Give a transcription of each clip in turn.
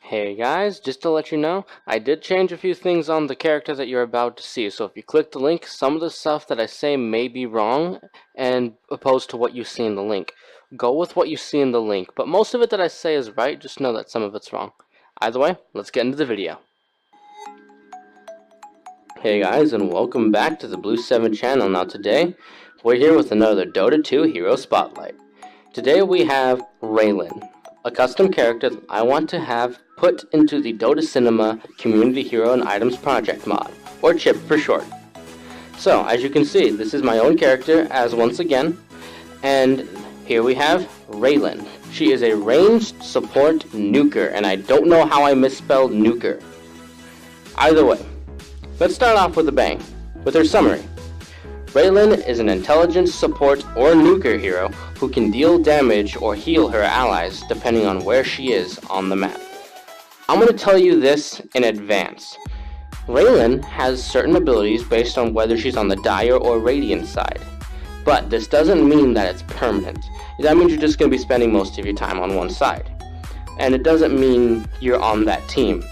Hey guys, just to let you know, I did change a few things on the character that you're about to see, so if you click the link, some of the stuff that I say may be wrong and opposed to what you see in the link. Go with what you see in the link, but most of it that I say is right, just know that some of it's wrong. Either way, let's get into the video. Hey guys, and welcome back to the Blue 7 channel. Now today, we're here with another Dota 2 Hero Spotlight. Today we have Raylin, a custom character that I want to have put into the Dota Cinema Community Hero and Items Project mod, or CHIP for short. So, as you can see, this is my own character as once again, and here we have Raylin. She is a ranged support nuker, and I don't know how I misspelled nuker. Either way, let's start off with a bang, with her summary. Raylin is an intelligence support or nuker hero who can deal damage or heal her allies depending on where she is on the map. I'm going to tell you this in advance. Raylin has certain abilities based on whether she's on the Dire or Radiant side, but this doesn't mean that it's permanent. That means you're just going to be spending most of your time on one side, and it doesn't mean you're on that team.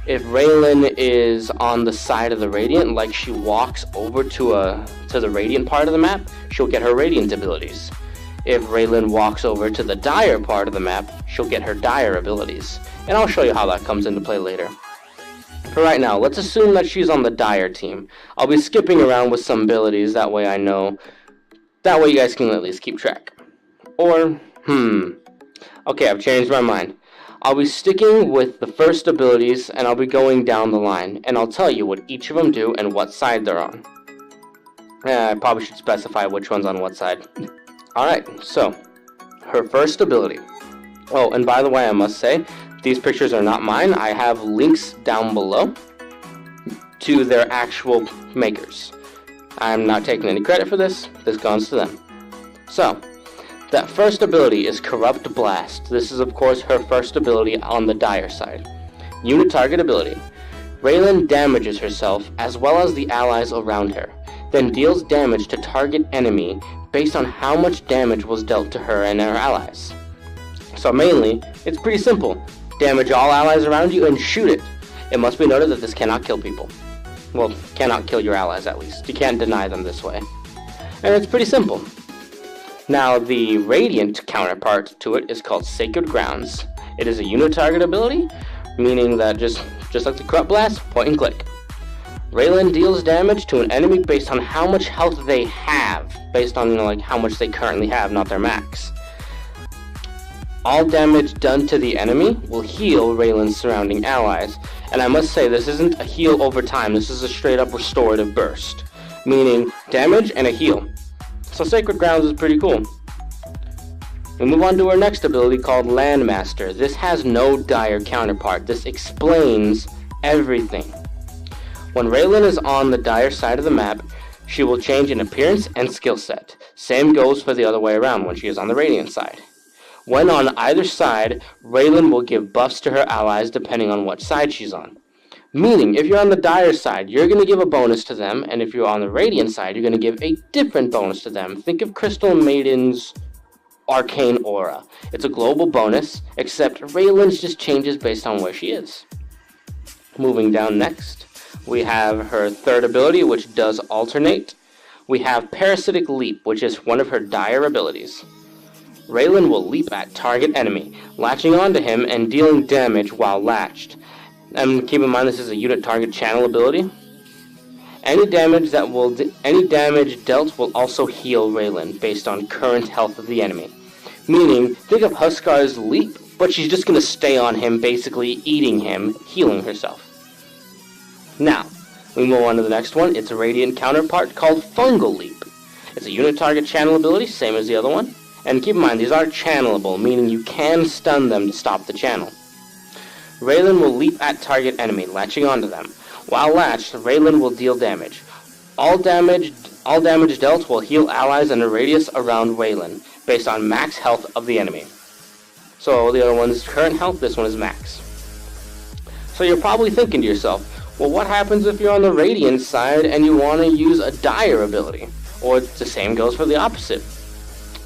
If Raylin is on the side of the Radiant, like she walks over to the Radiant part of the map, she'll get her Radiant abilities. If Raylin walks over to the Dire part of the map, she'll get her Dire abilities. And I'll show you how that comes into play later. For right now, let's assume that she's on the Dire team. I'll be skipping around with some abilities, that way I know. That way you guys can at least keep track. Or, okay, I've changed my mind. I'll be sticking with the first abilities, and I'll be going down the line, and I'll tell you what each of them do and what side they're on. I probably should specify which one's on what side. Alright, so, her first ability. Oh, and by the way, I must say, these pictures are not mine. I have links down below to their actual makers. I'm not taking any credit for this. This goes to them. So, that first ability is Corrupt Blast. This is of course her first ability on the Dire side. Unit target ability. Raylin damages herself as well as the allies around her, then deals damage to target enemy based on how much damage was dealt to her and her allies. So mainly, it's pretty simple. Damage all allies around you and shoot it. It must be noted that this cannot kill people. Well, cannot kill your allies at least. You can't deny them this way. And it's pretty simple. Now, the Radiant counterpart to it is called Sacred Grounds. It is a unit target ability, meaning that just like the Corrupt Blast, point and click. Raylin deals damage to an enemy based on how much health they have, based on like how much they currently have, not their max. All damage done to the enemy will heal Raylin's surrounding allies, and I must say this isn't a heal over time. This is a straight up restorative burst, meaning damage and a heal. So Sacred Grounds is pretty cool. We move on to our next ability called Landmaster. This has no Dire counterpart. This explains everything. When Raylin is on the Dire side of the map, she will change in appearance and skill set. Same goes for the other way around when she is on the Radiant side. When on either side, Raylin will give buffs to her allies depending on what side she's on. Meaning, if you're on the Dire side, you're going to give a bonus to them, and if you're on the Radiant side, you're going to give a different bonus to them. Think of Crystal Maiden's Arcane Aura. It's a global bonus, except Raylin's just changes based on where she is. Moving down next, we have her third ability, which does alternate. We have Parasitic Leap, which is one of her Dire abilities. Raylin will leap at target enemy, latching onto him and dealing damage while latched. And keep in mind this is a unit target channel ability. Any damage dealt will also heal Raylin based on current health of the enemy. Meaning, think of Huskar's leap, but she's just going to stay on him, basically eating him, healing herself. Now, we move on to the next one. It's a Radiant counterpart called Fungal Leap. It's a unit target channel ability, same as the other one. And keep in mind, these are channelable, meaning you can stun them to stop the channel. Raylin will leap at target enemy, latching onto them. While latched, Raylin will deal damage. All damage dealt will heal allies in a radius around Raylin, based on max health of the enemy. So the other one is current health, this one is max. So you're probably thinking to yourself, well, what happens if you're on the Radiant side and you want to use a Dire ability? Or the same goes for the opposite.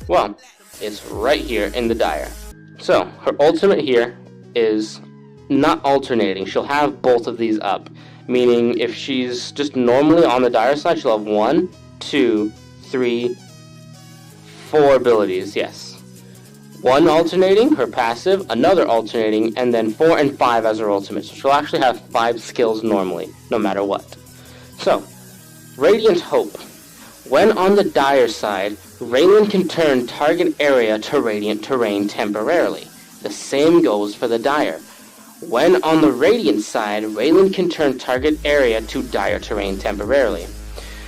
Well, it's right here in the Dire. So, her ultimate here is not alternating. She'll have both of these up. Meaning, if she's just normally on the dire side, she'll have 1, 2, 3, 4 abilities, yes. 1 alternating, her passive, another alternating, and then 4 and 5 as her ultimate. So she'll actually have 5 skills normally, no matter what. So, Radiant Hope. When on the dire side, Raylin can turn target area to radiant terrain temporarily. The same goes for the dire. When on the radiant side, Raylin can turn target area to dire terrain temporarily.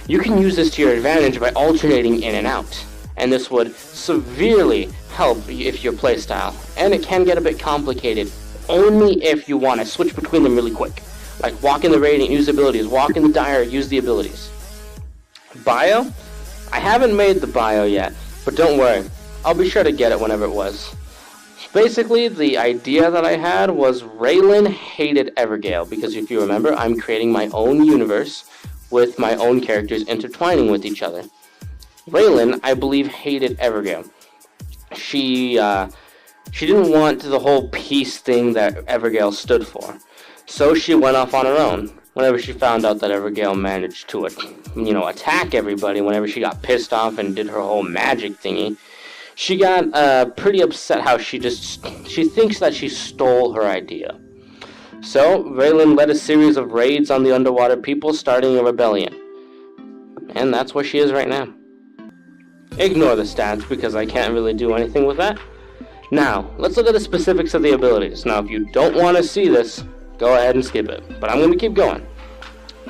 You can use this to your advantage by alternating in and out, and this would severely help if your playstyle, and it can get a bit complicated only if you want to switch between them really quick. Like walk in the radiant, use the abilities, walk in the dire, use the abilities. Bio? I haven't made the bio yet, but don't worry, I'll be sure to get it whenever it was. Basically, the idea that I had was Raylin hated Evergale, because if you remember, I'm creating my own universe with my own characters intertwining with each other. Raylin, I believe, hated Evergale. She didn't want the whole peace thing that Evergale stood for. So she went off on her own. Whenever she found out that Evergale managed to, attack everybody, whenever she got pissed off and did her whole magic thingy, she got pretty upset how she thinks that she stole her idea. So Raylin led a series of raids on the underwater people, starting a rebellion. And that's where she is right now. Ignore the stats because I can't really do anything with that. Now, let's look at the specifics of the abilities. Now, if you don't want to see this, go ahead and skip it. But I'm going to keep going.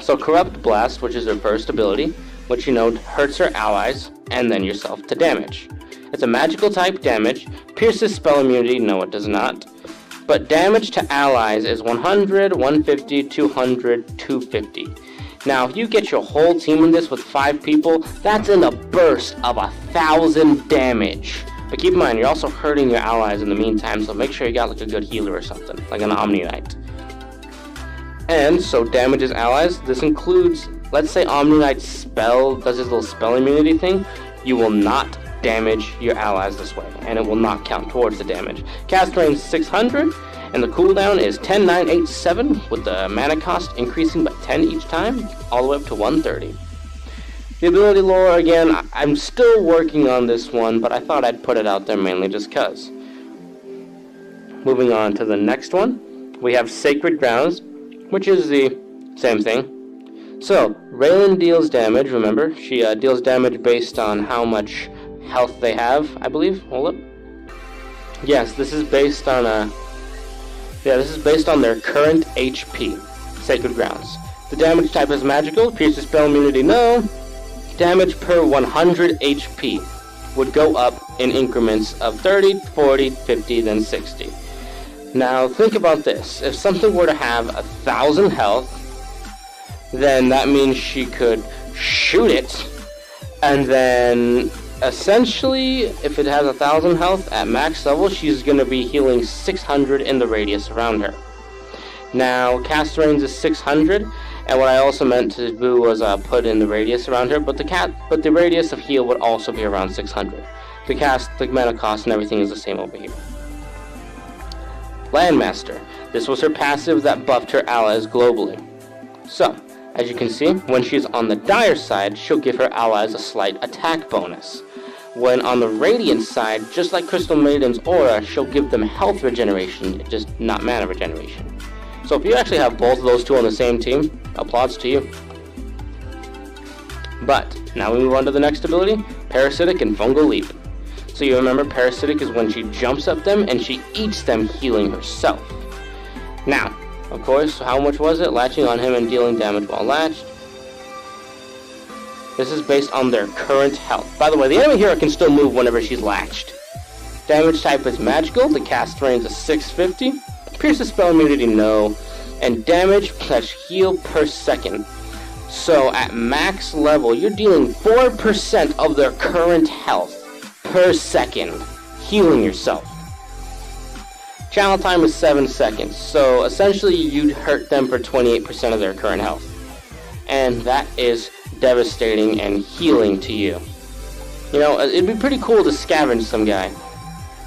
So, Corrupt Blast, which is her first ability, which hurts her allies and then yourself to damage. It's a magical type damage. Pierces spell immunity, no it does not. But damage to allies is 100, 150, 200, 250. Now, if you get your whole team in this with 5 people, that's in a burst of 1,000 damage. But keep in mind, you're also hurting your allies in the meantime, so make sure you got like a good healer or something, like an Omni Knight. And so damages allies. This includes, let's say Omni Knight spell does his little spell immunity thing. You will not damage your allies this way, and it will not count towards the damage. Cast range 600. And the cooldown is 10, 9, 8, 7, with the mana cost increasing by 10 each time, all the way up to 130. The ability lore, again, I'm still working on this one, but I thought I'd put it out there mainly just cuz. Moving on to the next one, we have Sacred Grounds, which is the same thing. So, Raylin deals damage, remember, she deals damage based on how much health they have, I believe. Hold up. Yes, this is based on this is based on their current HP. Sacred Grounds. The damage type is magical. Pierces spell immunity, no. Damage per 100 HP would go up in increments of 30, 40, 50, then 60. Now think about this. If something were to have 1,000 health, then that means she could shoot it, and then essentially, if it has 1,000 health at max level, she's going to be healing 600 in the radius around her. Now, cast range is 600, and what I also meant to do was put in the radius around her, but the radius of heal would also be around 600. The mana cost and everything is the same over here. Landmaster. This was her passive that buffed her allies globally. So, as you can see, when she's on the dire side, she'll give her allies a slight attack bonus. When on the radiant side, just like Crystal Maiden's aura, she'll give them health regeneration, just not mana regeneration. So if you actually have both of those two on the same team, applause to you. But, now we move on to the next ability, Parasitic and Fungal Leap. So you remember, Parasitic is when she jumps at them and she eats them, healing herself. Now, of course, how much was it? Latching on him and dealing damage while latched. This is based on their current health. By the way, the enemy hero can still move whenever she's latched. Damage type is magical. The cast range is 650. Pierces spell immunity, no. And damage / heal per second. So at max level, you're dealing 4% of their current health per second, healing yourself. Channel time is 7 seconds, so essentially you'd hurt them for 28% of their current health. And that is devastating and healing to you. You know, it'd be pretty cool to scavenge some guy.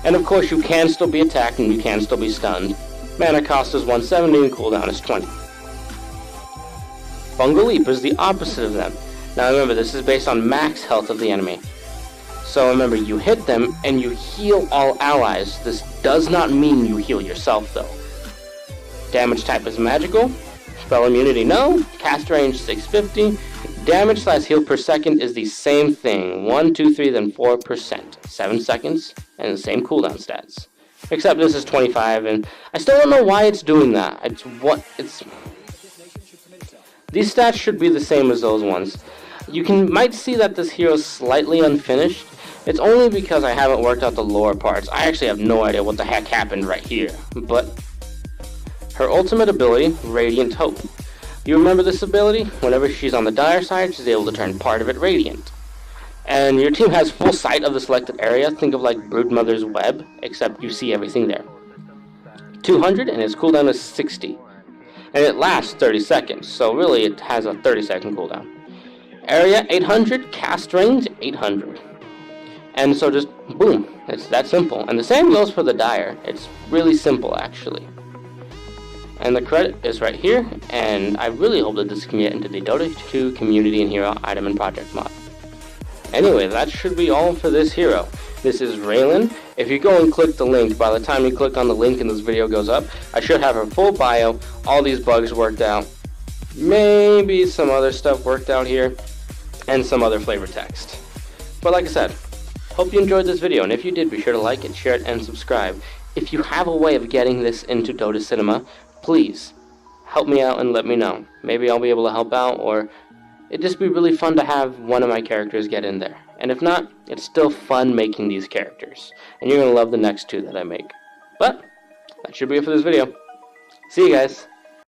And of course you can still be attacked and you can still be stunned. Mana cost is 170 and cooldown is 20. Fungal Leap is the opposite of them. Now remember, this is based on max health of the enemy. So remember, you hit them and you heal all allies. This does not mean you heal yourself though. Damage type is magical. Spell immunity no. Cast range 650. Damage / heal per second is the same thing. 1, 2, 3, then 4%. 7 seconds and the same cooldown stats. Except this is 25 and I still don't know why it's doing that. These stats should be the same as those ones. You might see that this hero is slightly unfinished. It's only because I haven't worked out the lore parts. I actually have no idea what the heck happened right here. But her ultimate ability, Radiant Hope. You remember this ability? Whenever she's on the dire side, she's able to turn part of it radiant. And your team has full sight of the selected area. Think of like Broodmother's web, except you see everything there. 200 and its cooldown is 60. And it lasts 30 seconds, so really it has a 30-second cooldown. Area 800, cast range 800. And so just boom, it's that simple. And the same goes for the dire. It's really simple actually. And the credit is right here, and I really hope that this can get into the Dota 2 community and hero item and project mod. Anyway, that should be all for this hero. This is Raylin. If you go and click the link, by the time you click on the link and this video goes up, I should have her full bio, all these bugs worked out, maybe some other stuff worked out here, and some other flavor text. But like I said, hope you enjoyed this video, and if you did, be sure to like it, share it, and subscribe. If you have a way of getting this into Dota Cinema, please help me out and let me know. Maybe I'll be able to help out, or it'd just be really fun to have one of my characters get in there. And if not, it's still fun making these characters. And you're going to love the next two that I make. But that should be it for this video. See you guys.